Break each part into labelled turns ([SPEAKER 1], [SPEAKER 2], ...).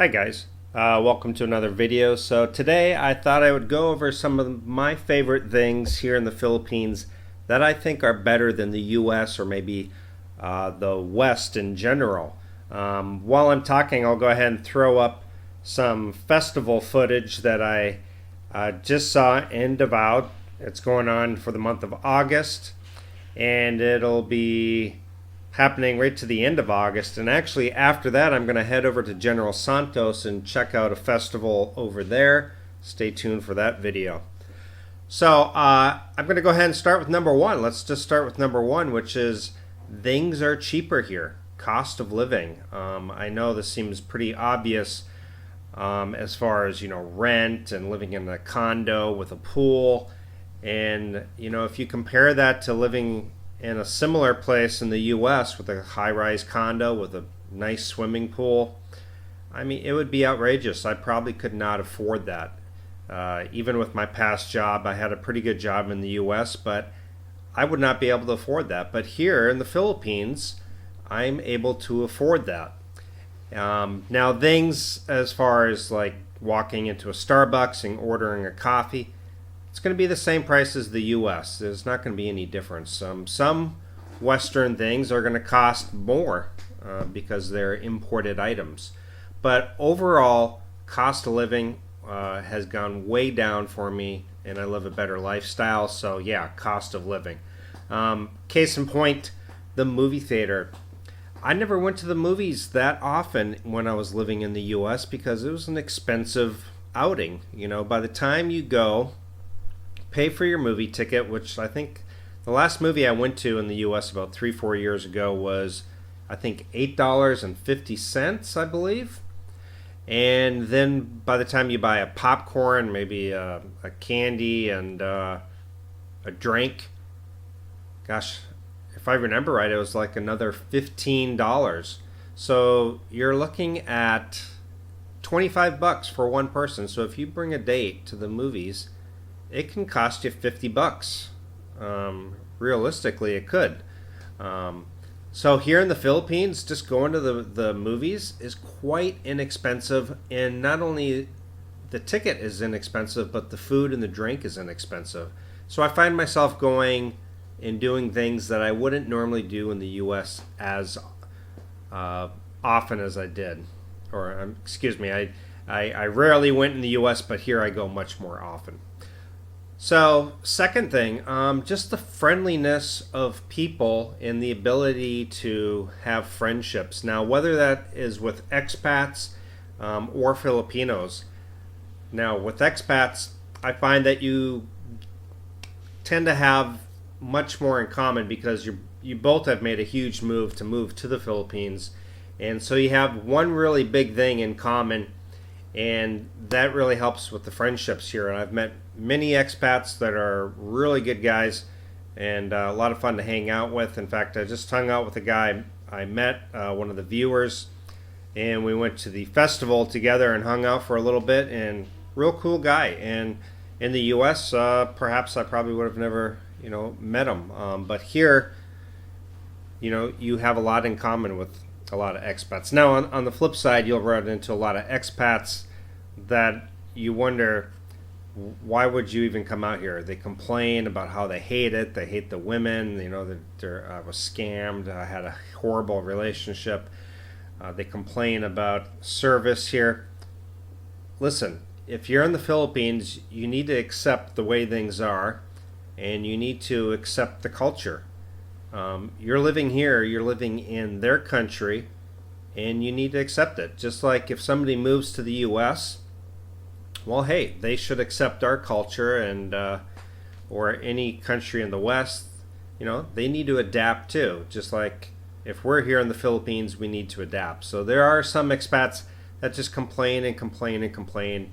[SPEAKER 1] Hi guys, welcome to another video. So today I thought I would go over some of my favorite things here in the Philippines that I think are better than the US or maybe the West in general. While I'm talking, I'll go ahead and throw up some festival footage that I just saw in Davao. It's going on for the month of August, and it'll be happening right to the end of August. And actually, after that, I'm going to head over to General Santos and check out a festival over there. Stay tuned for that video. So I'm going to go ahead and start with number one. Let's just start with number one, which is things are cheaper here. Cost of living. I know this seems pretty obvious as far as, rent and living in a condo with a pool. And, if you compare that to living in a similar place in the US with a high-rise condo with a nice swimming pool, I mean, it would be outrageous. I probably could not afford that. Even with my past job, I had a pretty good job in the US, but I would not be able to afford that. But here in the Philippines, I'm able to afford that. Now, things as far as like walking into a Starbucks and ordering a coffee, it's going to be the same price as the US. There's not going to be any difference. Some Western things are going to cost more because they're imported items. But overall, cost of living has gone way down for me, and I live a better lifestyle. So yeah, cost of living. Case in point, the movie theater. I never went to the movies that often when I was living in the US because it was an expensive outing. By the time you go, pay for your movie ticket, which I think the last movie I went to in the US about 3-4 years ago was, I think, $8.50, I believe. And then by the time you buy a popcorn, maybe a candy, and a drink, gosh, if I remember right, it was like another $15. So you're looking at $25 for one person. So if you bring a date to the movies, it can cost you $50. Realistically, it could. So here in the Philippines, just going to the movies is quite inexpensive, and not only the ticket is inexpensive, but the food and the drink is inexpensive. So I find myself going and doing things that I wouldn't normally do in the U.S. as often as I did. Or, excuse me, I rarely went in the U.S., but here I go much more often. So, second thing, just the friendliness of people and the ability to have friendships. Now, whether that is with expats or Filipinos. Now, with expats, I find that you tend to have much more in common because you both have made a huge move to the Philippines. And so you have one really big thing in common, and that really helps with the friendships here. And I've met many expats that are really good guys and a lot of fun to hang out with. In fact, I just hung out with a guy I met, one of the viewers, and we went to the festival together and hung out for a little bit, and real cool guy. And in the US, perhaps I probably would have never met him, but here you have a lot in common with a lot of expats. Now on the flip side, you'll run into a lot of expats that you wonder, why would you even come out here? They complain about how they hate it. They hate the women. That I was scammed. I had a horrible relationship. They complain about service here. Listen, if you're in the Philippines, you need to accept the way things are, and you need to accept the culture. You're living here. You're living in their country, and you need to accept it. Just like if somebody moves to the U.S., well, hey, they should accept our culture, and or any country in the West, they need to adapt too. Just like if we're here in the Philippines, we need to adapt. So there are some expats that just complain and complain and complain,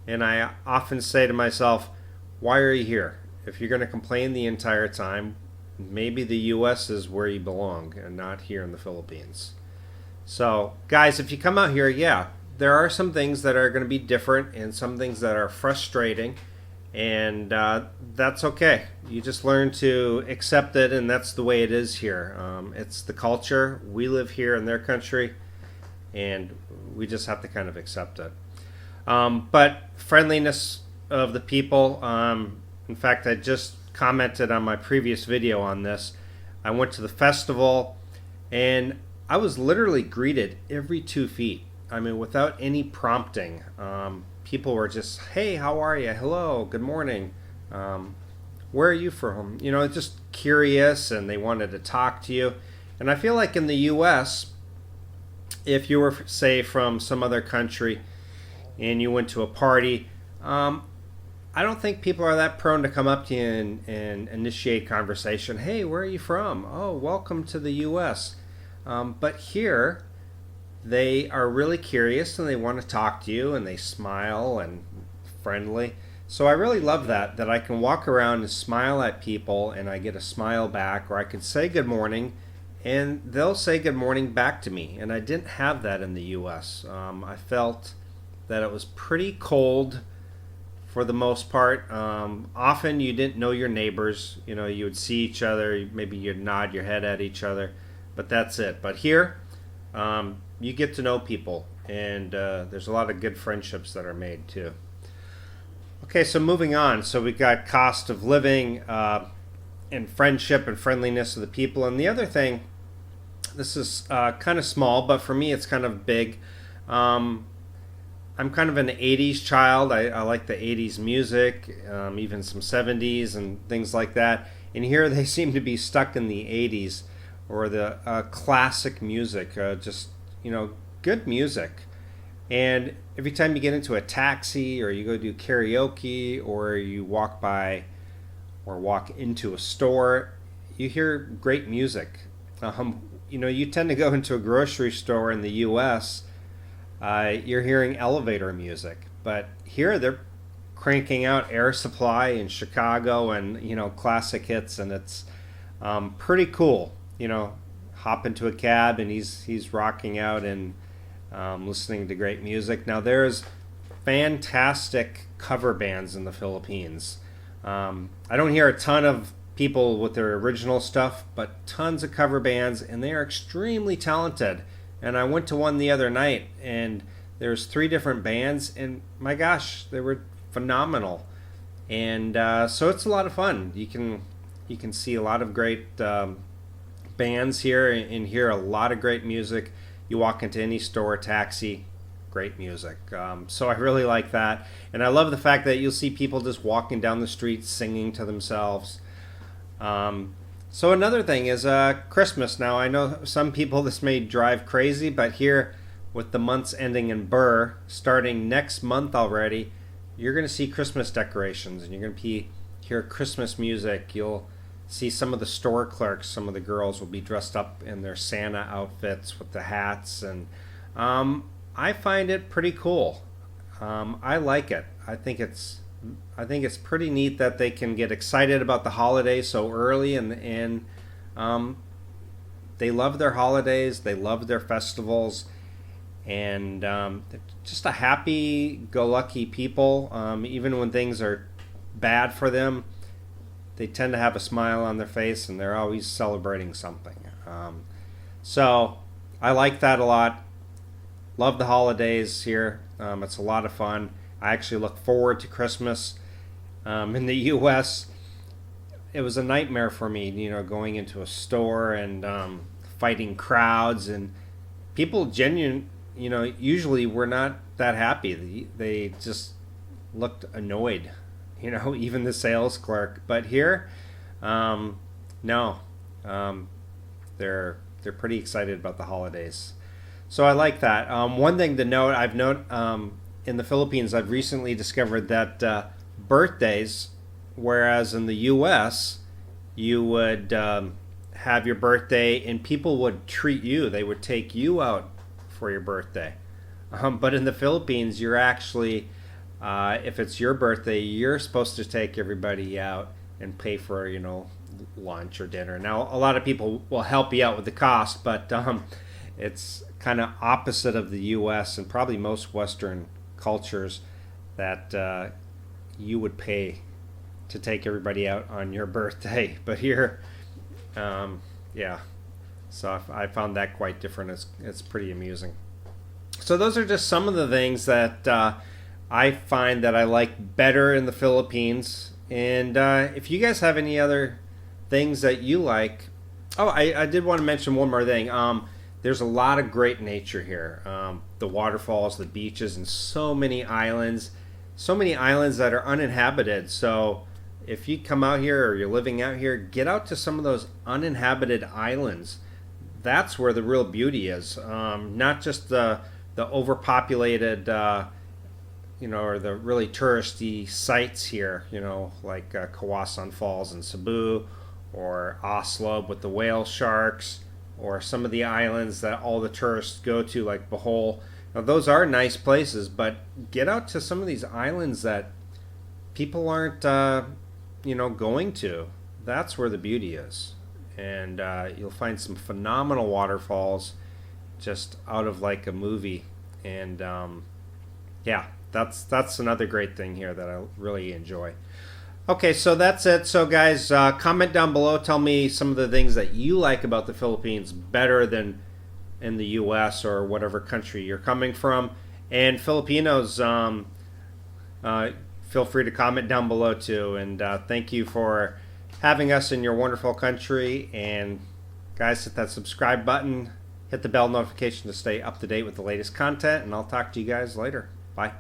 [SPEAKER 1] and I often say to myself, why are you here? If you're going to complain the entire time, maybe the U.S. is where you belong and not here in the Philippines. So, guys, if you come out here, yeah, there are some things that are going to be different and some things that are frustrating, and that's okay. You just learn to accept it, and that's the way it is here. It's the culture. We live here in their country, and we just have to kind of accept it. But friendliness of the people. In fact, I just commented on my previous video on this. I went to the festival and I was literally greeted every 2 feet. I mean, without any prompting. People were just, hey, how are you? Hello, good morning. Where are you from? You know, just curious, and they wanted to talk to you. And I feel like in the U.S., if you were, say, from some other country and you went to a party, I don't think people are that prone to come up to you and initiate conversation. Hey, where are you from? Oh, welcome to the U.S. But here, they are really curious and they want to talk to you, and they smile and friendly. So I really love that I can walk around and smile at people and I get a smile back, or I could say good morning and they'll say good morning back to me. And I didn't have that in the U.S. I felt that it was pretty cold for the most part. Often you didn't know your neighbors. You know, you would see each other, maybe you'd nod your head at each other, but that's it. But here, you get to know people, and there's a lot of good friendships that are made too. Okay, so moving on. So we got cost of living and friendship and friendliness of the people. And the other thing, this is kind of small, but for me it's kind of big. I'm kind of an 80s child. I like the 80s music, even some 70s and things like that. And here they seem to be stuck in the 80s, or the classic music, just, you know, good music. And every time you get into a taxi, or you go do karaoke, or you walk by or walk into a store, you hear great music. You know, you tend to go into a grocery store in the U.S., you're hearing elevator music. But here they're cranking out Air Supply in Chicago and, you know, classic hits, and it's pretty cool. You know, hop into a cab and he's rocking out and listening to great music. Now there's fantastic cover bands in the Philippines. I don't hear a ton of people with their original stuff, but tons of cover bands, and they are extremely talented. And I went to one the other night, and there's 3 different bands, and my gosh, they were phenomenal. And so it's a lot of fun. You can see a lot of great bands here and hear a lot of great music. You walk into any store, taxi, great music. So I really like that. And I love the fact that you'll see people just walking down the street singing to themselves. So another thing is Christmas. Now I know some people this may drive crazy, but here with the months ending in Burr, starting next month already, you're going to see Christmas decorations, and you're going to hear Christmas music. You'll see some of the store clerks, some of the girls will be dressed up in their Santa outfits with the hats, and I find it pretty cool. I like it. I think it's pretty neat that they can get excited about the holidays so early, and they love their holidays, they love their festivals, and just a happy-go-lucky people. Even when things are bad for them, they tend to have a smile on their face, and they're always celebrating something. So I like that a lot. Love the holidays here. It's a lot of fun. I actually look forward to Christmas. In the U.S., it was a nightmare for me, you know, going into a store and fighting crowds, and people usually were not that happy. They just looked annoyed, you know, even the sales clerk. But here, no, they're pretty excited about the holidays. So I like that. One thing to note, in the Philippines, I've recently discovered that birthdays, whereas in the U.S. you would have your birthday and people would treat you. They would take you out for your birthday. But in the Philippines, you're actually, if it's your birthday, you're supposed to take everybody out and pay for, you know, lunch or dinner. Now, a lot of people will help you out with the cost, but it's kind of opposite of the U.S. and probably most Western cultures, that you would pay to take everybody out on your birthday. But here, yeah. So I found that quite different. It's pretty amusing. So those are just some of the things that I find that I like better in the Philippines. And if you guys have any other things that you like, oh, I did want to mention one more thing. There's a lot of great nature here. The waterfalls, the beaches, and so many islands. So many islands that are uninhabited. So if you come out here or you're living out here, get out to some of those uninhabited islands. That's where the real beauty is. Not just the overpopulated, or the really touristy sites here, like Kawasan Falls in Cebu, or Oslo with the whale sharks, or some of the islands that all the tourists go to, like Bohol. Now, those are nice places, but get out to some of these islands that people aren't, going to. That's where the beauty is. And you'll find some phenomenal waterfalls just out of like a movie. And yeah, that's another great thing here that I really enjoy. Okay, so that's it. So guys, comment down below. Tell me some of the things that you like about the Philippines better than in the U.S. or whatever country you're coming from. And Filipinos, feel free to comment down below too. And thank you for having us in your wonderful country. And guys, hit that subscribe button. Hit the bell notification to stay up to date with the latest content. And I'll talk to you guys later. Bye.